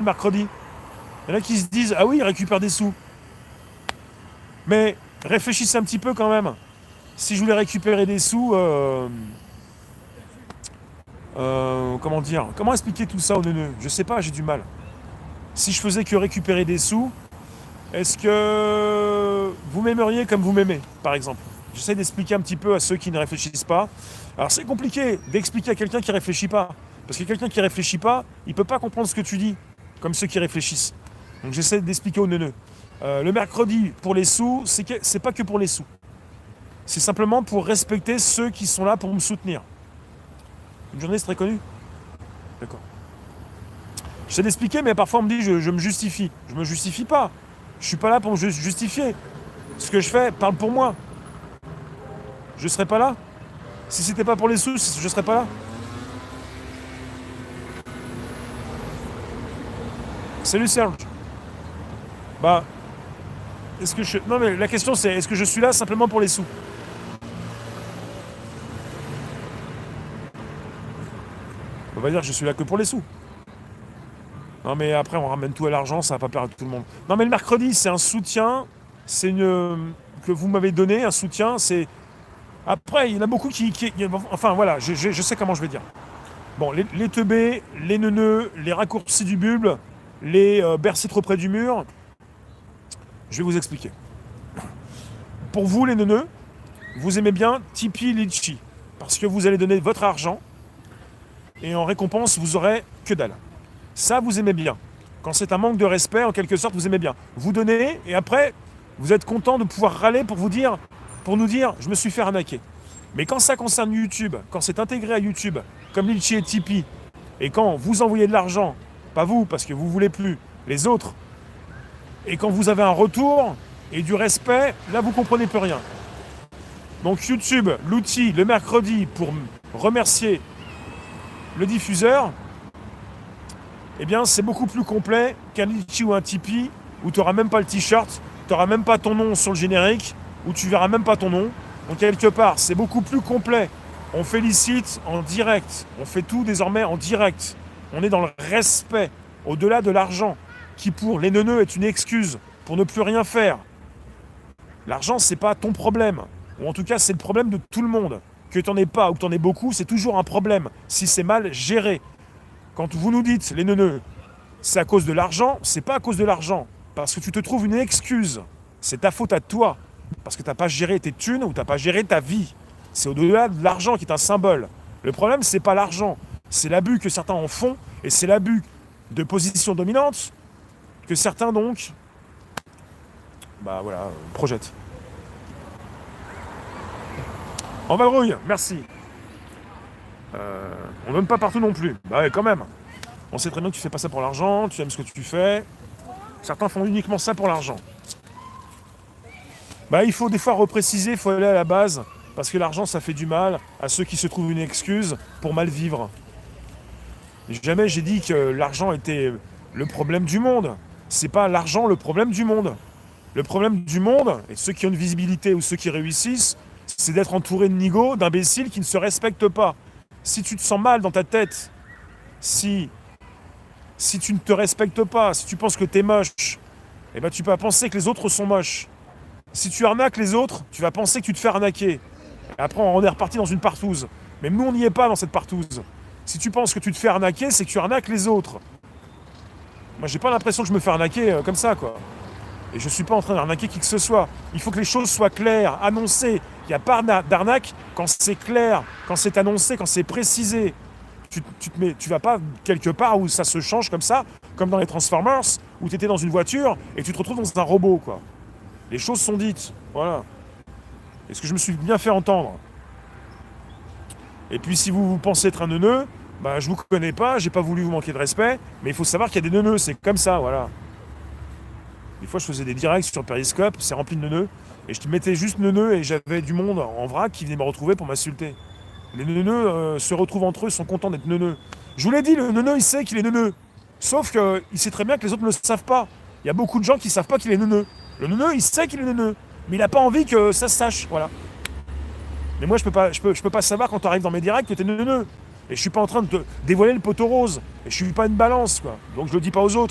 le mercredi. Il y en a qui se disent, ah oui, ils récupèrent des sous. Mais réfléchissez un petit peu quand même. Si je voulais récupérer des sous, comment dire? Comment expliquer tout ça aux neuneux? Je sais pas, j'ai du mal. Si je faisais que récupérer des sous, est-ce que vous m'aimeriez comme vous m'aimez, par exemple? J'essaie d'expliquer un petit peu à ceux qui ne réfléchissent pas. Alors c'est compliqué d'expliquer à quelqu'un qui ne réfléchit pas. Parce que quelqu'un qui ne réfléchit pas, il ne peut pas comprendre ce que tu dis, comme ceux qui réfléchissent. Donc j'essaie d'expliquer aux neuneux. Le mercredi, pour les sous, c'est pas que pour les sous. C'est simplement pour respecter ceux qui sont là pour me soutenir. Une journaliste très connue. D'accord. J'essaie d'expliquer, mais parfois on me dit je me justifie. Je me justifie pas. Je suis pas là pour me justifier. Ce que je fais parle pour moi. Je serais pas là. Si c'était pas pour les sous, je serais pas là. Salut Serge. Bah, est-ce que je... Non mais la question c'est, est-ce que je suis là simplement pour les sous? On va dire que je suis là que pour les sous. Non mais après on ramène tout à l'argent, ça va pas plaire à tout le monde. Non mais le mercredi c'est un soutien, c'est une... que vous m'avez donné, un soutien, c'est... Après il y en a beaucoup Enfin voilà, je sais comment je vais dire. Bon, les teubés, les neuneux, les raccourcis du bulbe, les bercés trop près du mur, je vais vous expliquer. Pour vous les neuneux, vous aimez bien Tipeee Litchi, parce que vous allez donner votre argent, et en récompense vous aurez que dalle. Ça, vous aimez bien. Quand c'est un manque de respect, en quelque sorte, vous aimez bien. Vous donnez, et après, vous êtes content de pouvoir râler pour nous dire, je me suis fait arnaquer. Mais quand ça concerne YouTube, quand c'est intégré à YouTube, comme Litchi et Tipeee, et quand vous envoyez de l'argent, pas vous, parce que vous voulez plus, les autres, et quand vous avez un retour et du respect, là, vous comprenez plus rien. Donc YouTube, l'outil, le mercredi, pour remercier le diffuseur, eh bien, c'est beaucoup plus complet qu'un Litchi ou un Tipeee où tu n'auras même pas le t-shirt, tu n'auras même pas ton nom sur le générique, où tu verras même pas ton nom. Donc, quelque part, c'est beaucoup plus complet. On félicite en direct. On fait tout désormais en direct. On est dans le respect, au-delà de l'argent, qui pour les neuneux est une excuse pour ne plus rien faire. L'argent, c'est pas ton problème. Ou en tout cas, c'est le problème de tout le monde. Que tu n'en aies pas ou que tu en aies beaucoup, c'est toujours un problème, si c'est mal géré. Quand vous nous dites, les neuneux, c'est à cause de l'argent, c'est pas à cause de l'argent. Parce que tu te trouves une excuse. C'est ta faute à toi. Parce que tu n'as pas géré tes thunes ou tu n'as pas géré ta vie. C'est au-delà de l'argent qui est un symbole. Le problème, c'est pas l'argent. C'est l'abus que certains en font et c'est l'abus de position dominante que certains, donc, projettent. En vadrouille, merci. On donne pas partout non plus. Bah ouais, quand même. On sait très bien que tu fais pas ça pour l'argent, tu aimes ce que tu fais. Certains font uniquement ça pour l'argent. Bah il faut des fois repréciser, il faut aller à la base, parce que l'argent ça fait du mal à ceux qui se trouvent une excuse pour mal vivre. Jamais j'ai dit que l'argent était le problème du monde. C'est pas l'argent le problème du monde. Le problème du monde, et ceux qui ont une visibilité ou ceux qui réussissent, c'est d'être entouré de nigauds, d'imbéciles qui ne se respectent pas. Si tu te sens mal dans ta tête, si tu ne te respectes pas, si tu penses que t'es moche, eh ben tu vas penser que les autres sont moches. Si tu arnaques les autres, tu vas penser que tu te fais arnaquer. Et après, on est reparti dans une partouze. Mais nous, on n'y est pas dans cette partouze. Si tu penses que tu te fais arnaquer, c'est que tu arnaques les autres. Moi, j'ai pas l'impression que je me fais arnaquer comme ça, quoi. Et je suis pas en train d'arnaquer qui que ce soit. Il faut que les choses soient claires, annoncées. Il n'y a pas d'arnaque quand c'est clair, quand c'est annoncé, quand c'est précisé. Tu vas pas quelque part où ça se change comme ça, comme dans les Transformers, où tu étais dans une voiture et tu te retrouves dans un robot, quoi. Les choses sont dites, voilà. Est-ce que je me suis bien fait entendre? Et puis si vous pensez être un neuneu, bah je vous connais pas, j'ai pas voulu vous manquer de respect, mais il faut savoir qu'il y a des neuneux, c'est comme ça, voilà. Des fois je faisais des directs sur Periscope, c'est rempli de neuneux, et je te mettais juste neuneux et j'avais du monde en vrac qui venait me retrouver pour m'insulter. Les neuneux se retrouvent entre eux, sont contents d'être neuneux. Je vous l'ai dit, le neuneux il sait qu'il est neuneux. Sauf qu'il sait très bien que les autres ne le savent pas. Il y a beaucoup de gens qui ne savent pas qu'il est neuneux. Le neuneu, il sait qu'il est neuneux, mais il n'a pas envie que ça se sache, voilà. Mais moi, je peux pas savoir quand tu arrives dans mes directs que t'es neuneux. Et je suis pas en train de te dévoiler le poteau rose. Et je suis pas une balance, quoi. Donc je le dis pas aux autres.